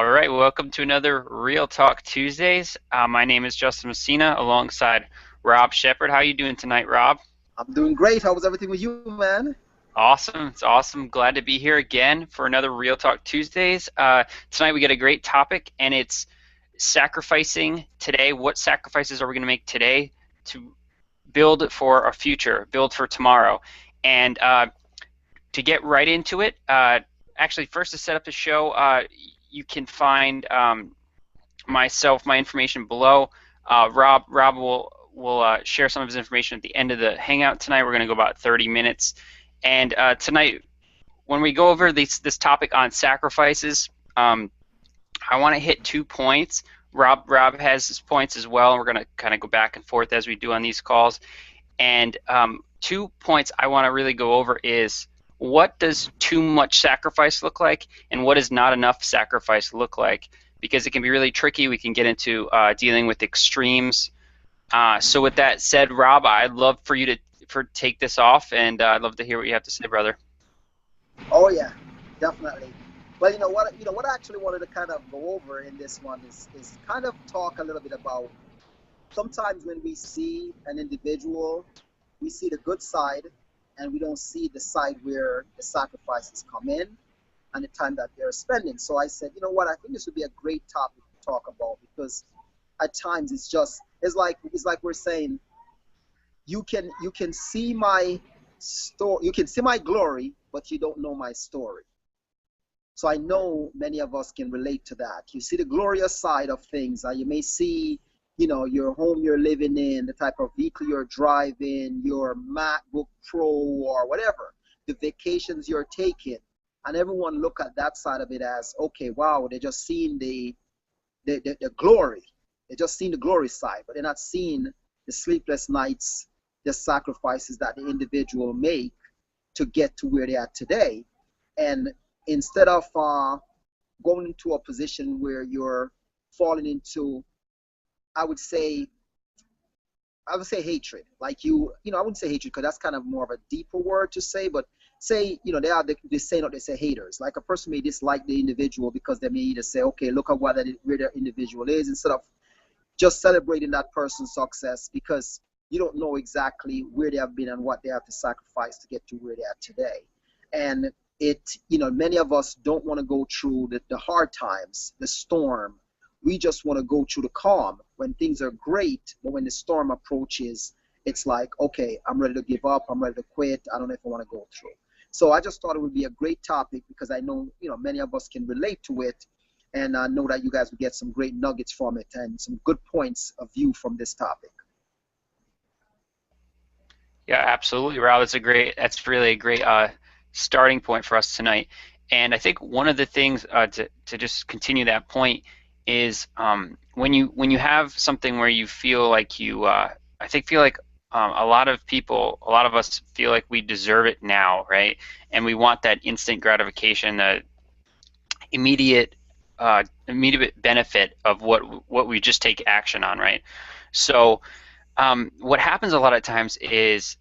All right, welcome to another Real Talk Tuesdays. My name is Justin Messina alongside Rob Shepard. How are you doing tonight, Rob? I'm doing great. How was everything with you, man? Awesome. It's awesome. Glad to be here again for another Real Talk Tuesdays. Tonight we got a great topic, and it's sacrificing today. What sacrifices are we going to make today to build for a future, build for tomorrow? And to get right into it, actually, first to set up the show, you can find my information below. Rob will share some of his information at the end of the hangout tonight. We're going to go about 30 minutes, and tonight when we go over this topic on sacrifices, I want to hit 2 points. Rob has his points as well, and we're going to kind of go back and forth as we do on these calls. And 2 points I want to really go over is what does too much sacrifice look like, and what does not enough sacrifice look like? Because it can be really tricky. We can get into dealing with extremes. So with that said, Rob, I'd love for you to take this off, and I'd love to hear what you have to say, brother. Oh yeah, definitely. Well, you know what I actually wanted to kind of go over in this one is kind of talk a little bit about sometimes when we see an individual, we see the good side and we don't see the side where the sacrifices come in and the time that they're spending. So I said, you know what, I think this would be a great topic to talk about because at times it's like we're saying you can see my story, you can see my glory, but you don't know my story. So I know many of us can relate to that. You see the glorious side of things. You may see, your home you're living in, the type of vehicle you're driving, your MacBook Pro or whatever, the vacations you're taking, and everyone look at that side of it as, okay, wow, they're just seeing the glory. They're just seeing the glory side, but they're not seeing the sleepless nights, the sacrifices that the individual make to get to where they are today. And instead of going into a position where you're falling into, I would say, hatred. Like I wouldn't say hatred because that's kind of more of a deeper word to say, but say, they are they say not they say haters. Like a person may dislike the individual because they may either say, okay, look at where the individual is, instead of just celebrating that person's success because you don't know exactly where they have been and what they have to sacrifice to get to where they are today. And many of us don't want to go through the hard times, the storm. We just want to go through the calm when things are great, but when the storm approaches, it's like, okay, I'm ready to give up, I'm ready to quit, I don't know if I want to go through. So I just thought it would be a great topic because I know, many of us can relate to it, and I know that you guys will get some great nuggets from it and some good points of view from this topic. Yeah, absolutely, Rob. That's really a great starting point for us tonight. And I think one of the things to just continue that point is when you have something where you feel like feel like a lot of us feel like we deserve it now, right? And we want that instant gratification, the immediate benefit of what we just take action on, right? So what happens a lot of times is,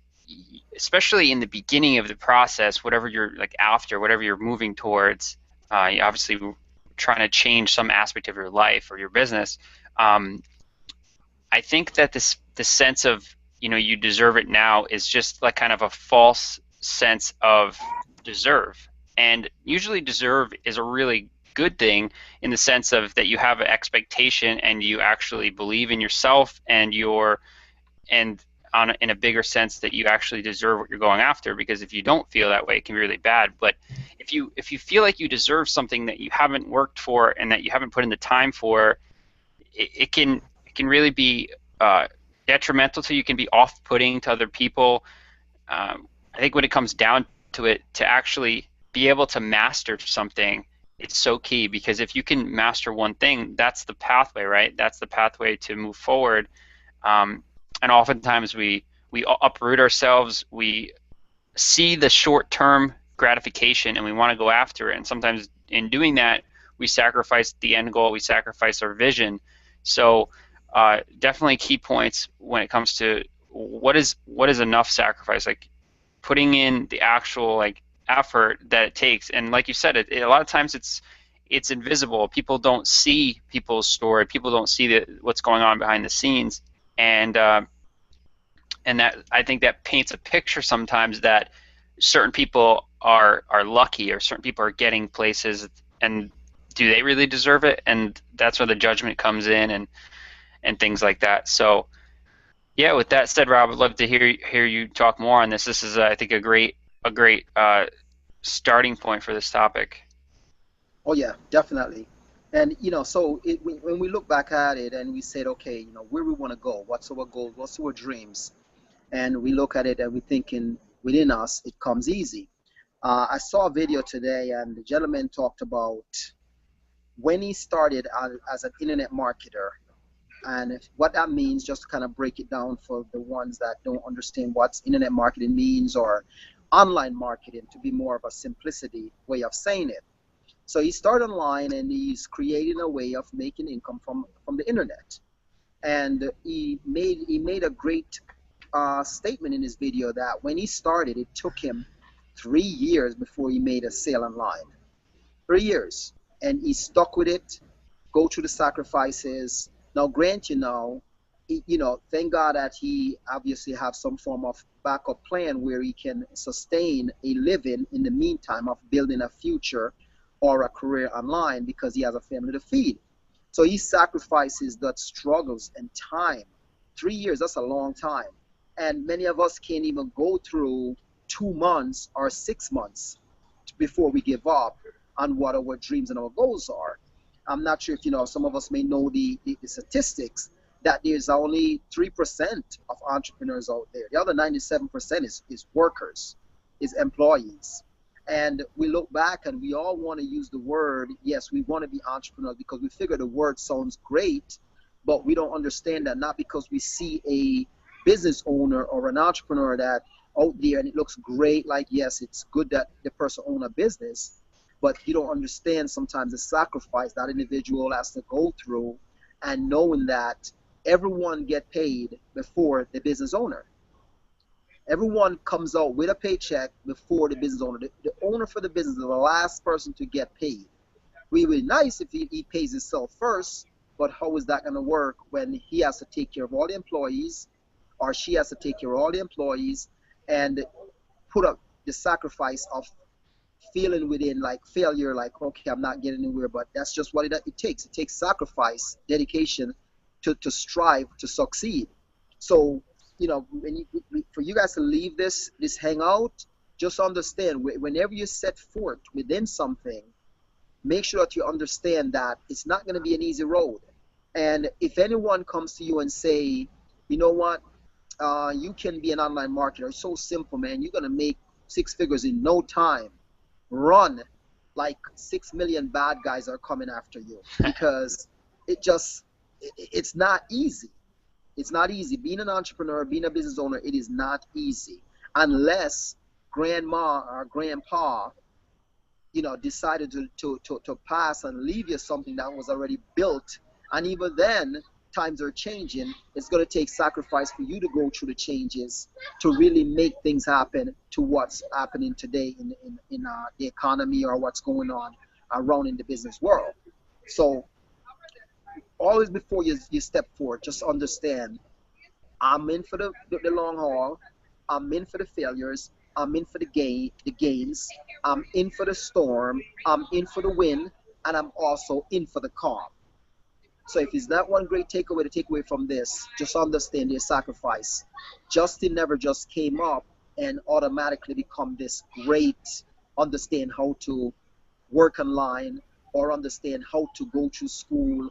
especially in the beginning of the process, whatever you're like after, whatever you're moving towards, you obviously trying to change some aspect of your life or your business. Um, I think that the sense of you deserve it now is just like kind of a false sense of deserve. And usually deserve is a really good thing in the sense of that you have an expectation and you actually believe in yourself and and in a bigger sense that you actually deserve what you're going after, because if you don't feel that way it can be really bad. But if you feel like you deserve something that you haven't worked for and that you haven't put in the time for, it can really be detrimental to you, can be off-putting to other people. I think when it comes down to it, to actually be able to master something, it's so key, because if you can master one thing, that's the pathway, right? That's the pathway to move forward. Um, and oftentimes we uproot ourselves, we see the short-term gratification and we want to go after it, and sometimes in doing that we sacrifice the end goal, we sacrifice our vision. So definitely key points when it comes to what is enough sacrifice, like putting in the actual like effort that it takes. And like you said, a lot of times it's invisible. People don't see people's story. People don't see what's going on behind the scenes, and that, I think, that paints a picture sometimes that certain people are lucky, or certain people are getting places, and do they really deserve it? And that's where the judgment comes in, and things like that. So yeah, with that said, Rob, I'd love to hear you talk more on this. This is, I think, a great starting point for this topic. Oh yeah, definitely. And so when we look back at it and we said, okay, where we want to go, what's our goals, what's our dreams, and we look at it and we're thinking within us, it comes easy. I saw a video today, and the gentleman talked about when he started as an internet marketer, and what that means, just to kind of break it down for the ones that don't understand what internet marketing means, or online marketing, to be more of a simplicity way of saying it. So he started online, and he's creating a way of making income from the internet. And he made a great statement in his video that when he started, it took him 3 years before he made a sale online. 3 years, and he stuck with it, go through the sacrifices. Now, grant thank God that he obviously have some form of backup plan where he can sustain a living in the meantime of building a future or a career online, because he has a family to feed. So he sacrifices that struggles and time. 3 years, that's a long time. And many of us can't even go through 2 months or 6 months before we give up on what our dreams and our goals are. I'm not sure if some of us may know the statistics that there's only 3% of entrepreneurs out there. The other 97% is workers, is employees. And we look back and we all want to use the word, yes, we want to be entrepreneurs because we figure the word sounds great, but we don't understand that not because we see a business owner or an entrepreneur that out there and it looks great, like, yes, it's good that the person own a business, but you don't understand sometimes the sacrifice that individual has to go through, and knowing that everyone get paid before the business owner. Everyone comes out with a paycheck before the business owner. The owner for the business is the last person to get paid. We would be nice if he pays himself first, but how is that going to work when he has to take care of all the employees, or she has to take care of all the employees, and put up the sacrifice of feeling within like failure, like, okay, I'm not getting anywhere, but that's just what it takes. It takes sacrifice, dedication to strive to succeed. So, for you guys to leave this hangout, just understand whenever you set forth within something, make sure that you understand that it's not going to be an easy road. And if anyone comes to you and say, you know what, you can be an online marketer, it's so simple, man, you're going to make 6 figures in no time, run, like 6 million bad guys are coming after you, because it's not easy. It's not easy. Being an entrepreneur, being a business owner, it is not easy unless grandma or grandpa, decided to pass and leave you something that was already built. And even then, times are changing. It's going to take sacrifice for you to go through the changes to really make things happen to what's happening today in the economy, or what's going on around in the business world. So always before you step forward, just understand, I'm in for the long haul. I'm in for the failures. I'm in for the gains. I'm in for the storm. I'm in for the win, and I'm also in for the calm. So if it's not one great takeaway to take away from this, just understand their sacrifice. Justin never just came up and automatically become this great, understand how to work online or understand how to go through school.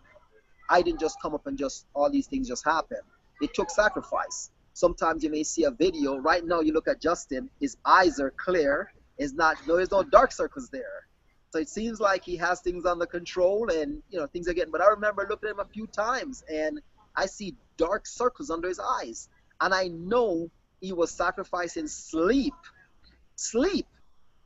I didn't just come up and just all these things just happen. It took sacrifice. Sometimes you may see a video. Right now you look at Justin, his eyes are clear. There's no dark circles there. So it seems like he has things under control, and things are getting. But I remember looking at him a few times, and I see dark circles under his eyes, and I know he was sacrificing sleep. Sleep.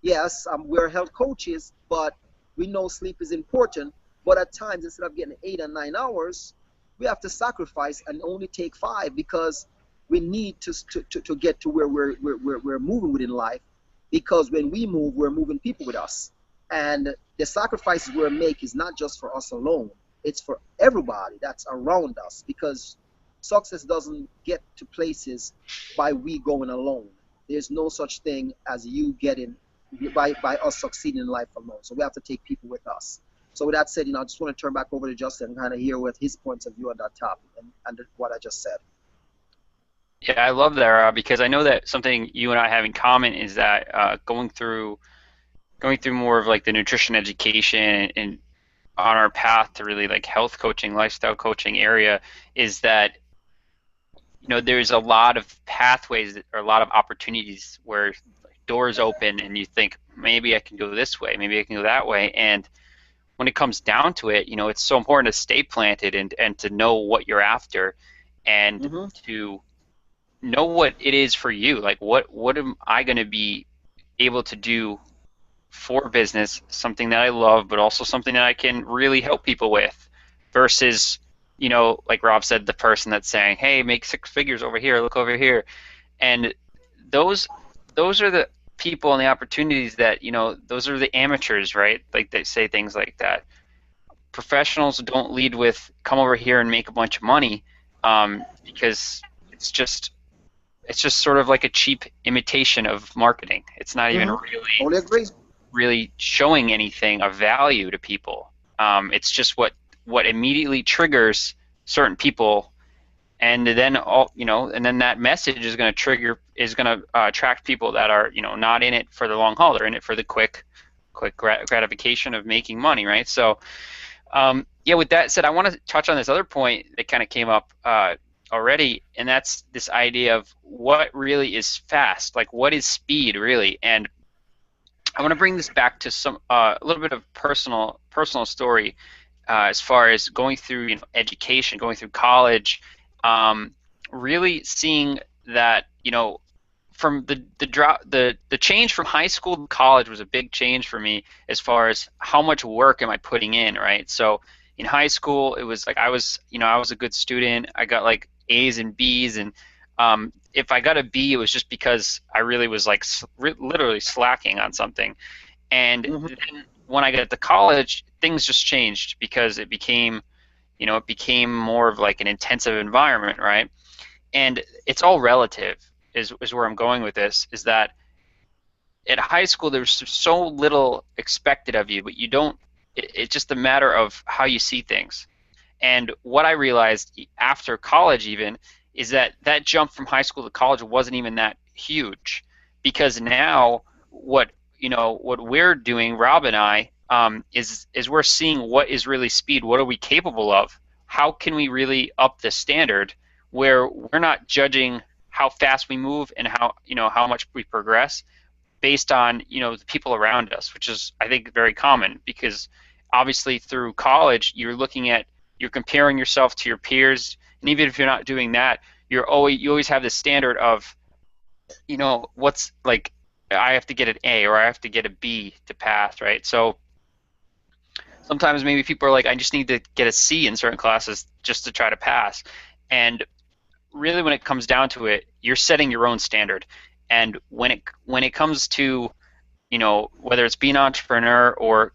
Yes, we're health coaches, but we know sleep is important. But at times, instead of getting 8 or 9 hours, we have to sacrifice and only take 5, because we need to get to where we're moving within life. Because when we move, we're moving people with us. And the sacrifices we make is not just for us alone, it's for everybody that's around us, because success doesn't get to places by we going alone. There's no such thing as you getting by us succeeding in life alone. So we have to take people with us. So with that said, I just want to turn back over to Justin and kind of hear what his points of view on that topic and what I just said. Yeah, I love that, Rob, because I know that something you and I have in common is that going through more of like the nutrition education and on our path to really like health coaching, lifestyle coaching area, is that there's a lot of pathways or a lot of opportunities where doors open and you think maybe I can go this way, maybe I can go that way, and when it comes down to it, it's so important to stay planted and to know what you're after and to know what it is for you. Like what am I going to be able to do for business, something that I love, but also something that I can really help people with, versus, like Rob said, the person that's saying, hey, make 6 figures over here, look over here. And those are the people and the opportunities that, those are the amateurs, right? Like they say things like that. Professionals don't lead with come over here and make a bunch of money, because it's just sort of like a cheap imitation of marketing. It's not even Totally agree. really showing anything of value to people. It's just what immediately triggers certain people, and then and then that message is going to attract people that are not in it for the long haul. They're in it for the quick gratification of making money, right? So yeah, with that said, I want to touch on this other point that kind of came up already, and that's this idea of what really is fast, like what is speed really. And I want to bring this back to some a little bit of personal story, as far as going through education, going through college, really seeing that from the change from high school to college was a big change for me as far as how much work am I putting in, right? So in high school it was like I was a good student. I got like A's and B's, and if I got a B, it was just because I really was like literally slacking on something. And then when I got to college, things just changed because it became more of like an intensive environment, right? And it's all relative, is where I'm going with this, is that at high school there's so little expected of you, but you don't. It's just a matter of how you see things. And what I realized after college even is that jump from high school to college wasn't even that huge, because now what we're doing, Rob and I, is we're seeing what is really speed. What are we capable of? How can we really up the standard where we're not judging how fast we move and how much we progress based on the people around us, which is I think very common, because obviously through college you're comparing yourself to your peers. And even if you're not doing that, you always have this standard of, what's like, I have to get an A or I have to get a B to pass, right? So sometimes maybe people are like, I just need to get a C in certain classes just to try to pass. And really, when it comes down to it, you're setting your own standard. And when it comes to, whether it's being an entrepreneur or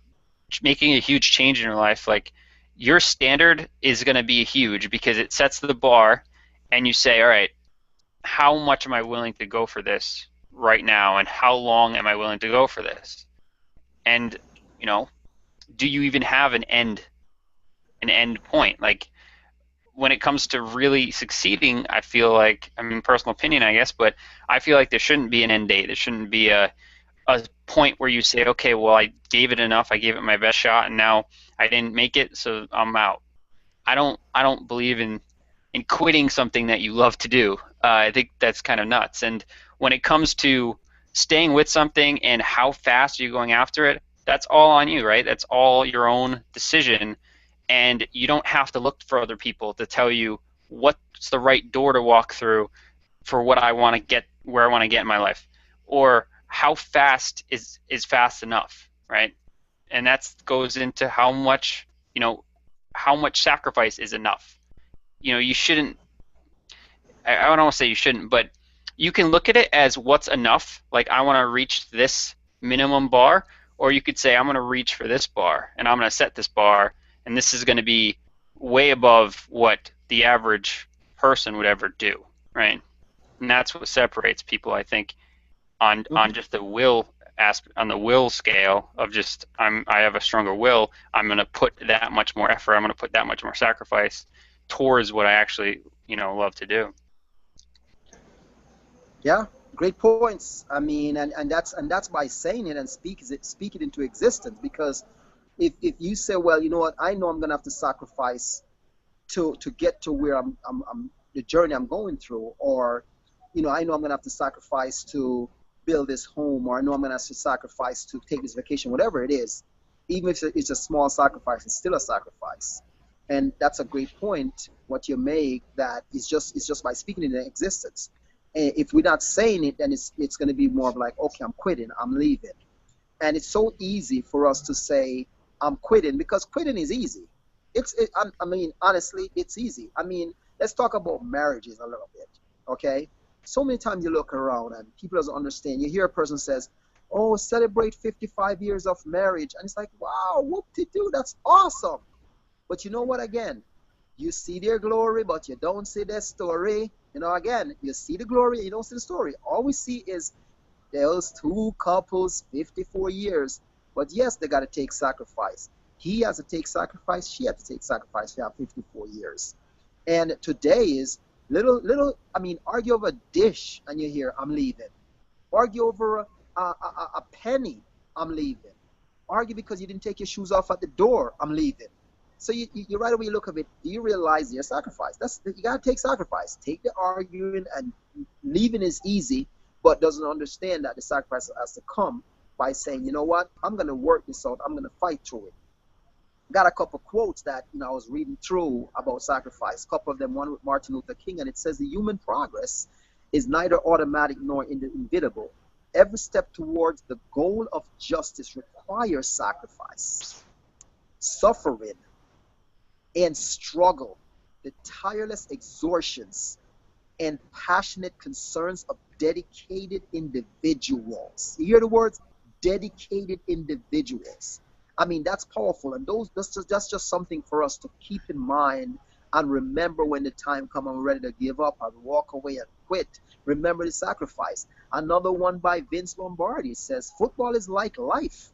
making a huge change in your life, like, your standard is going to be huge because it sets the bar, and you say, all right, how much am I willing to go for this right now, and how long am I willing to go for this? And do you even have an end point? Like, when it comes to really succeeding, I feel like, personal opinion, I guess, but I feel like there shouldn't be an end date. There shouldn't be a point where you say, okay, well, I gave it enough, I gave it my best shot, and now I didn't make it, so I'm out. I don't believe in quitting something that you love to do. I think that's kind of nuts. And when it comes to staying with something and how fast you're going after it, that's all on you, right? That's all your own decision, and you don't have to look for other people to tell you what's the right door to walk through for what I want to get, where I want to get in my life, or how fast is fast enough, right? And that goes into how much sacrifice is enough. You shouldn't, I don't want to say you shouldn't, but you can look at it as what's enough. Like, I want to reach this minimum bar, Or you could say, I'm going to reach for this bar, and I'm going to set this bar, and this is going to be way above what the average person would ever do, right? And that's what separates people, I think, on just the will aspect, on the will scale of just I have a stronger will. I'm going to put that much more effort. I'm going to put that much more sacrifice towards what I actually love to do. Yeah, great points. I mean, and that's by saying it and speak it into existence. Because if you say, well, you know what, I know I'm gonna have to sacrifice to get to where I'm the journey I'm going through, or I know I'm gonna have to sacrifice to build this home, or I know I'm gonna have to sacrifice to take this vacation, whatever it is. Even if it's a small sacrifice, it's still a sacrifice. And that's a great point what you make, that it's just by speaking it into existence. And if we're not saying it, then it's going to be more of like, okay, I'm quitting, I'm leaving. And it's so easy for us to say I'm quitting, because quitting is easy. I mean, honestly, it's easy. I mean, let's talk about marriages a little bit, okay? So many times you look around and people doesn't understand. You hear a person says, oh, celebrate 55 years of marriage, and it's like, wow, whoop-de-doo, that's awesome. But you know what, again, you see their glory, but you don't see their story. Again, you see the glory, you don't see the story. All we see is those two couples, 54 years. But yes, they got to take sacrifice. He has to take sacrifice. She has to take sacrifice for 54 years. And today is I mean, argue over a dish and you hear, I'm leaving. Argue over a penny, I'm leaving. Argue because you didn't take your shoes off at the door, I'm leaving. So you right away look at it, do you realize your sacrifice? You gotta take sacrifice. Take the arguing, and leaving is easy, but doesn't understand that the sacrifice has to come by saying, you know what, I'm gonna work this out, I'm gonna fight through it. Got a couple quotes that I was reading through about sacrifice. A couple of them, one with Martin Luther King, and it says, the human progress is neither automatic nor inevitable. Every step towards the goal of justice requires sacrifice, suffering, and struggle, the tireless exertions and passionate concerns of dedicated individuals. You hear the words? Dedicated individuals. I mean, that's powerful, and that's just something for us to keep in mind and remember when the time comes and we're ready to give up and walk away and quit. Remember the sacrifice. Another one by Vince Lombardi says, football is like life.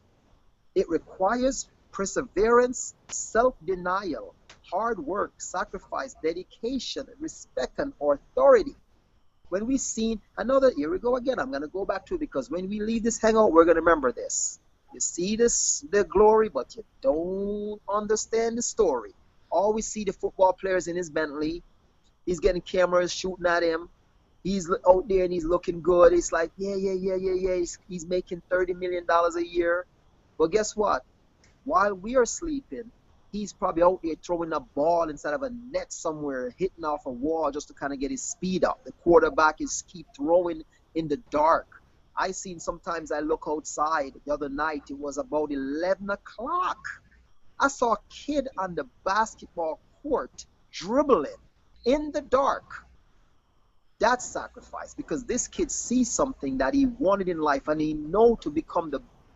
It requires perseverance, self-denial, hard work, sacrifice, dedication, respect, and authority. When we see here we go again, I'm going to go back to it, because when we leave this hangout, we're going to remember this. You see the glory, but you don't understand the story. Always see the football players in his Bentley. He's getting cameras shooting at him. He's out there and he's looking good. It's like, yeah. He's making $30 million a year. But guess what? While we are sleeping, he's probably out there throwing a ball inside of a net somewhere, hitting off a wall just to kind of get his speed up. The quarterback keep throwing in the dark. Sometimes I look outside. The other night, it was about 11 o'clock. I saw a kid on the basketball court dribbling in the dark. That's sacrifice, because this kid sees something that he wanted in life, and he know to become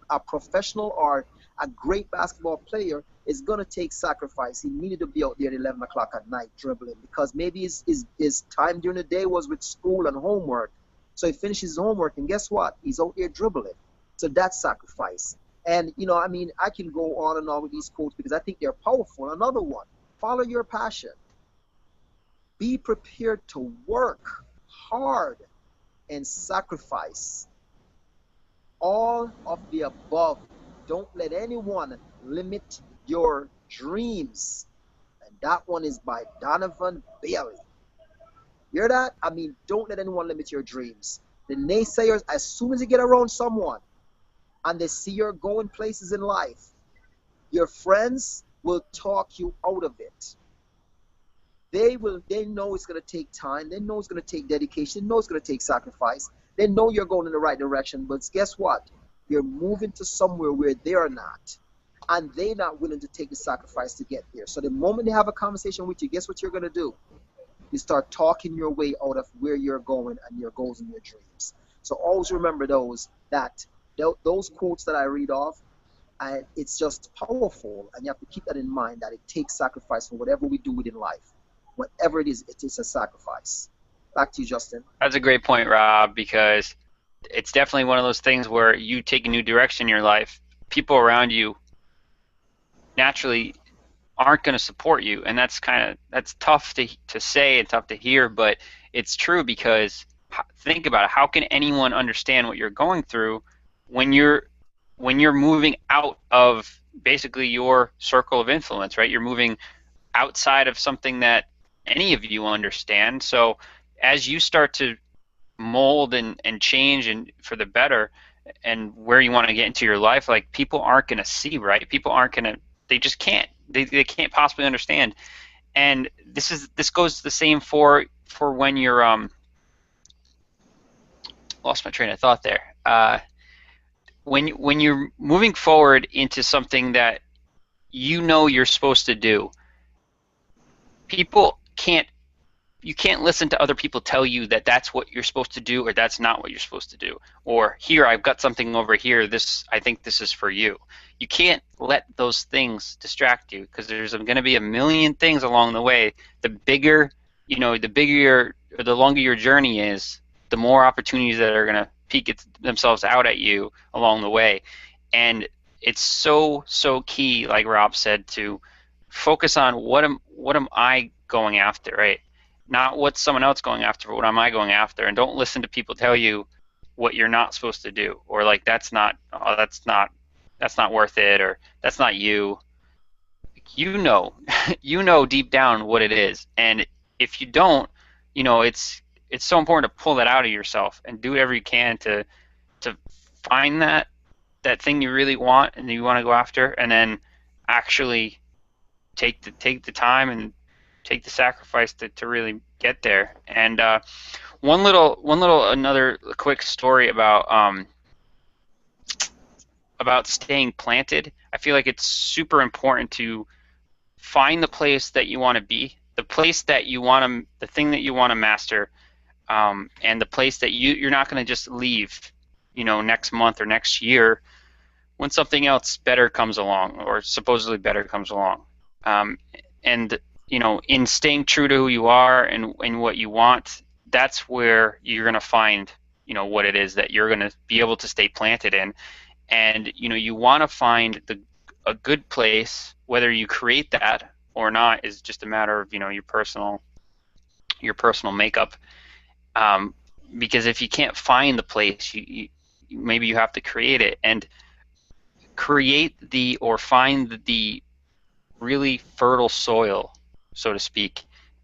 a professional or a great basketball player is going to take sacrifice. He needed to be out there at 11 o'clock at night dribbling, because maybe his time during the day was with school and homework. So he finishes his homework, and guess what? He's out there dribbling. So that's sacrifice. And, I mean, I can go on and on with these quotes because I think they're powerful. Another one, follow your passion. Be prepared to work hard and sacrifice. All of the above. Don't let anyone limit your dreams. And that one is by Donovan Bailey. You hear that? I mean, don't let anyone limit your dreams. The naysayers, as soon as you get around someone and they see you're going places in life, your friends will talk you out of it. They know it's going to take time. They know it's going to take dedication. They know it's going to take sacrifice. They know you're going in the right direction. But guess what? You're moving to somewhere where they are not. And they're not willing to take the sacrifice to get there. So the moment they have a conversation with you, guess what you're going to do? You start talking your way out of where you're going and your goals and your dreams. So always remember those quotes that I read off. And it's just powerful, and you have to keep that in mind, that it takes sacrifice for whatever we do within life. Whatever it is a sacrifice. Back to you, Justin. That's a great point, Rob, because it's definitely one of those things where you take a new direction in your life. People around you naturally aren't going to support you, and that's tough to say and tough to hear, but it's true, because think about it. How can anyone understand what you're going through when you're moving out of basically your circle of influence, right? You're moving outside of something that any of you understand. So as you start to mold and change and for the better, and where you want to get into your life, like, people aren't going to see, right? People aren't going to, they just can't. They can't possibly understand. And this goes the same for when you're lost my train of thought there. When you're moving forward into something that you know you're supposed to do, you can't listen to other people tell you that that's what you're supposed to do or that's not what you're supposed to do. Or, here, I've got something over here, I think this is for you. You can't let those things distract you, because there's going to be a million things along the way. The longer your journey is, the more opportunities that are going to peek themselves out at you along the way. And it's so key, like Rob said, to focus on what am I going after, right? Not what's someone else going after, but what am I going after? And don't listen to people tell you what you're not supposed to do, or like, that's not worth it, or that's not you. You know, you know deep down what it is, and if you don't, it's so important to pull that out of yourself and do whatever you can to find that thing you really want and you want to go after, and then actually take the time and take the sacrifice to really get there. And another quick story about staying planted. I feel like it's super important to find the place that you want to be, the place that you want to, the thing that you want to master, and the place that you're not going to just leave, next month or next year when something else better comes along, or supposedly better comes along. And in staying true to who you are and what you want, that's where you're going to find, what it is that you're going to be able to stay planted in. And, you want to find a good place. Whether you create that or not is just a matter of, your personal makeup. Because if you can't find the place, maybe you have to create it, and find the really fertile soil, so to speak,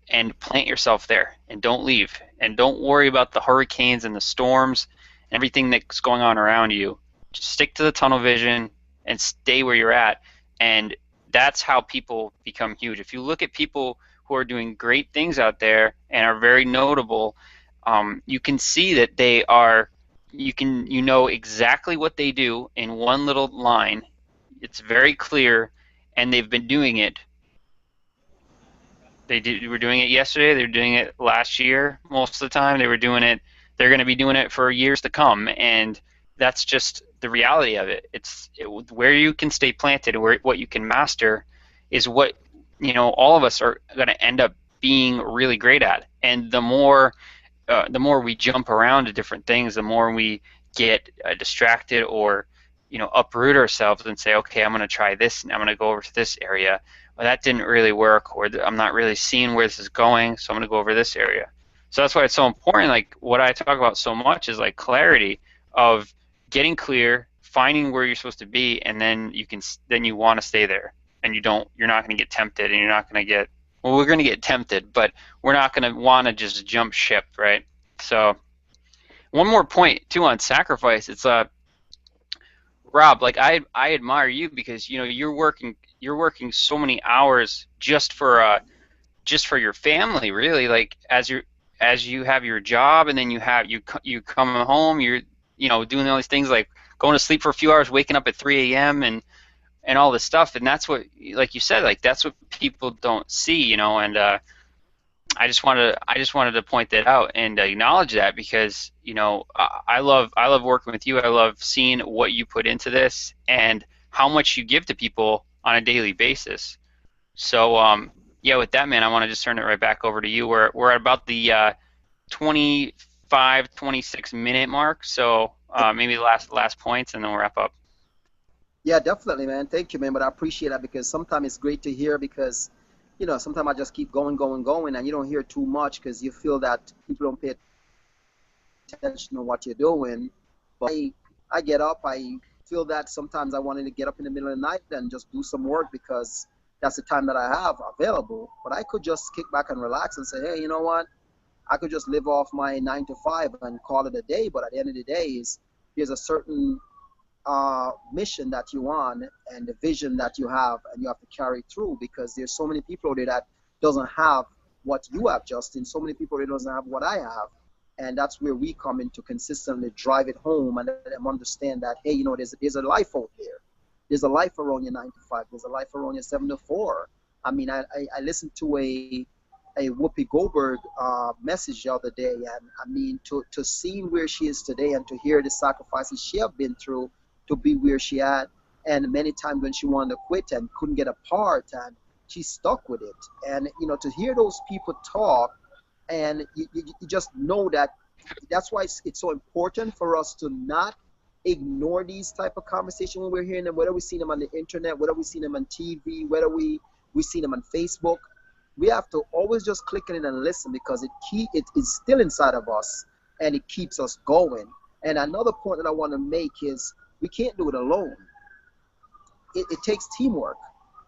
and plant yourself there, and don't leave, and don't worry about the hurricanes and the storms and everything that's going on around you. Just stick to the tunnel vision and stay where you're at, and that's how people become huge. If you look at people who are doing great things out there and are very notable, you can see that they are, you know exactly what they do in one little line. It's very clear, and they've been doing it. They were doing it yesterday. They're doing it last year. Most of the time, they were doing it. They're going to be doing it for years to come, and that's just the reality of it. Where you can stay planted, and what you can master, is what all of us are going to end up being really great at. And the more we jump around to different things, the more we get distracted, or uproot ourselves and say, okay, I'm going to try this, and I'm going to go over to this area. Well, that didn't really work, or I'm not really seeing where this is going, so I'm going to go over this area. So that's why it's so important. Like, what I talk about so much is like clarity of getting clear, finding where you're supposed to be, and then you want to stay there, and you're not going to get tempted, and you're not going to get, well, we're going to get tempted, but we're not going to want to just jump ship, right? So one more point too on sacrifice. It's Rob, like, I admire you, because you're working so many hours just for your family, really. Like, as you have your job, and then you come home, you're doing all these things, like going to sleep for a few hours, waking up at 3 a.m. and all this stuff. And that's what, like you said, like, that's what people don't see, and I just wanted to point that out and acknowledge that, because I love working with you. I love seeing what you put into this and how much you give to people on a daily basis. So yeah, with that, man, I want to just turn it right back over to you. We're at about the 25, 26 minute mark. So maybe the last points, and then we'll wrap up. Yeah, definitely, man. Thank you, man. But I appreciate that because sometimes it's great to hear because, sometimes I just keep going, going, going, and you don't hear too much because you feel that people don't pay attention to what you're doing. But I get up, I feel that sometimes I wanted to get up in the middle of the night and just do some work because that's the time that I have available. But I could just kick back and relax and say, hey, you know what? I could just live off my 9 to 5 and call it a day. But at the end of the day, there's a certain mission that you on and the vision that you have, and you have to carry through because there's so many people out there that doesn't have what you have, Justin. So many people that doesn't have what I have, and that's where we come in to consistently drive it home and let them understand that, hey, there's a life out there. There's a life around your 9 to 5. There's a life around your 7 to 4. I mean, I listened to a Whoopi Goldberg message the other day, and I mean, to see where she is today and to hear the sacrifices she have been through to be where she at, and many times when she wanted to quit and couldn't get a part, and she stuck with it. And to hear those people talk, and you just know that that's why it's so important for us to not ignore these type of conversation when we're hearing them, whether we see them on the internet, whether we see them on TV, whether we see them on Facebook. We have to always just click in and listen because it is still inside of us and it keeps us going. And another point that I want to make is we can't do it alone. It takes teamwork.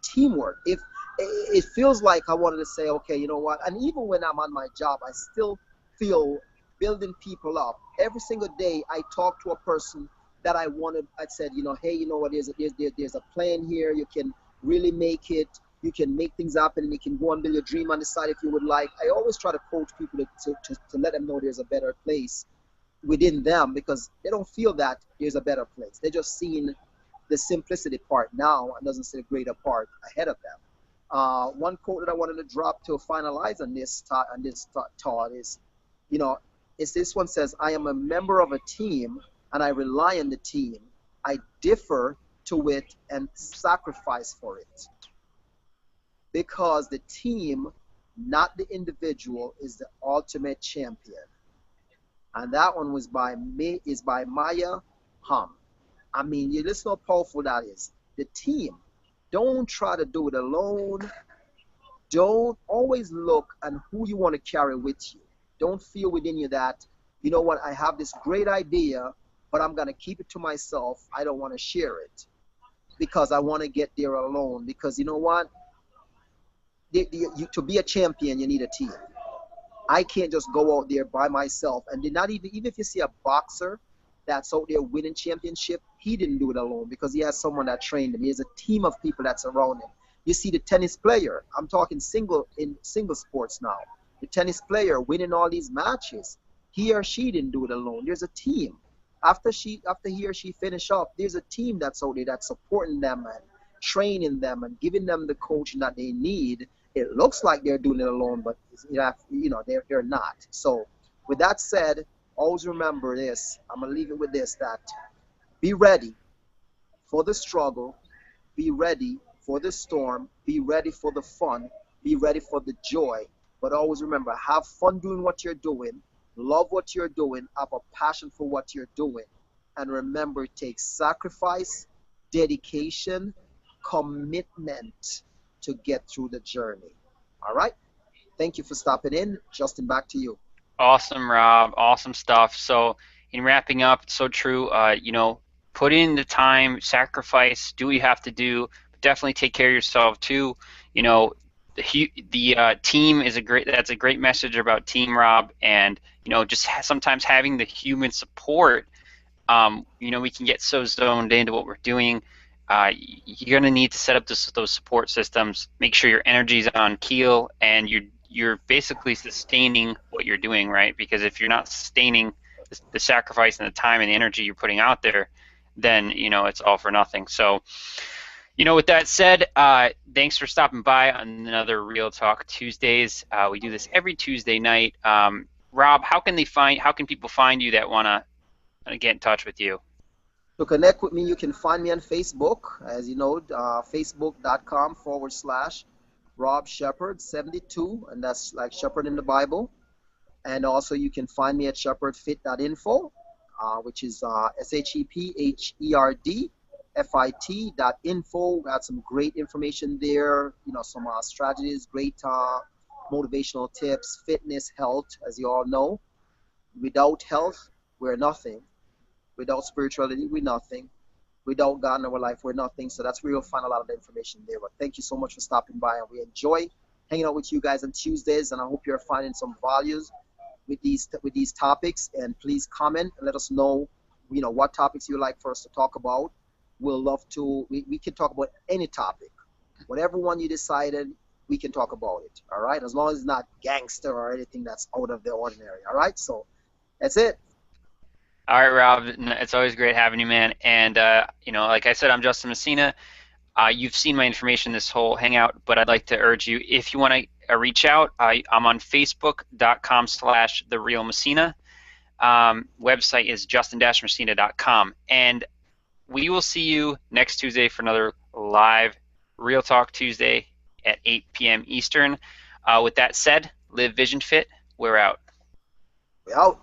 Teamwork. If it feels like I wanted to say, okay, you know what? And even when I'm on my job, I still feel building people up. Every single day, I talk to a person that I wanted. I said, hey, you know what? There's a plan here. You can really make it. You can make things happen, and you can go and build your dream on the side if you would like. I always try to coach people to let them know there's a better place within them because they don't feel that there's a better place. They're just seeing the simplicity part now and doesn't see the greater part ahead of them. One quote that I wanted to drop to finalize on this thought is, this one says, I am a member of a team and I rely on the team. I differ to it and sacrifice for it. Because the team, not the individual, is the ultimate champion. And that one is by Maya Hum. I mean, you listen how powerful that is. The team. Don't try to do it alone. Don't always look at who you want to carry with you. Don't feel within you that, you know what, I have this great idea, but I'm going to keep it to myself. I don't want to share it because I want to get there alone. Because you know what? To be a champion, you need a team. I can't just go out there by myself. And not even if you see a boxer that's out there winning championship, he didn't do it alone because he has someone that trained him. He has a team of people that's around him. You see the tennis player. I'm talking single sports now. The tennis player winning all these matches. He or she didn't do it alone. There's a team. After he or she finish up, there's a team that's out there that's supporting them and training them and giving them the coaching that they need. It looks like they're doing it alone, but they're not. So with that said, always remember this. I'm going to leave it with this, that be ready for the struggle, be ready for the storm, be ready for the fun, be ready for the joy. But always remember, have fun doing what you're doing, love what you're doing, have a passion for what you're doing. And remember, it takes sacrifice, dedication, commitment to get through the journey. All right? Thank you for stopping in. Justin, back to you. Awesome, Rob. Awesome stuff. So, in wrapping up, it's so true. Put in the time, sacrifice, do what you have to do. But definitely take care of yourself too. The team is that's a great message about team, Rob. And just sometimes having the human support. We can get so zoned into what we're doing. You're going to need to set up those support systems. Make sure your energy is on keel and you're basically sustaining what you're doing, right? Because if you're not sustaining the sacrifice and the time and the energy you're putting out there, then it's all for nothing. So, with that said, thanks for stopping by on another Real Talk Tuesdays. We do this every Tuesday night. Rob, how can people find you that want to get in touch with you? To connect with me, you can find me on Facebook, as you know, facebook.com/Rob Shepherd 72, and that's like Shepherd in the Bible. And also, you can find me at shepherdfit.info, which is SHEPHERDFIT.info. Got some great information there, some strategies, great motivational tips, fitness, health, as you all know. Without health, we're nothing. Without spirituality, we're nothing. Without God in our life, we're nothing. So that's where you'll find a lot of the information there. But thank you so much for stopping by, and we enjoy hanging out with you guys on Tuesdays, and I hope you're finding some values with these topics. And please comment and let us know, what topics you like for us to talk about. We'll love to. We can talk about any topic, whatever one you decided. We can talk about it. All right, as long as it's not gangster or anything that's out of the ordinary. All right, so that's it. All right, Rob, it's always great having you, man. And like I said, I'm Justin Messina. You've seen my information this whole hangout, but I'd like to urge you, if you want to reach out, I'm on facebook.com/therealmessina. Website is justin-messina.com. And we will see you next Tuesday for another live Real Talk Tuesday at 8 p.m. Eastern. With that said, live Vision Fit. We're out. We out.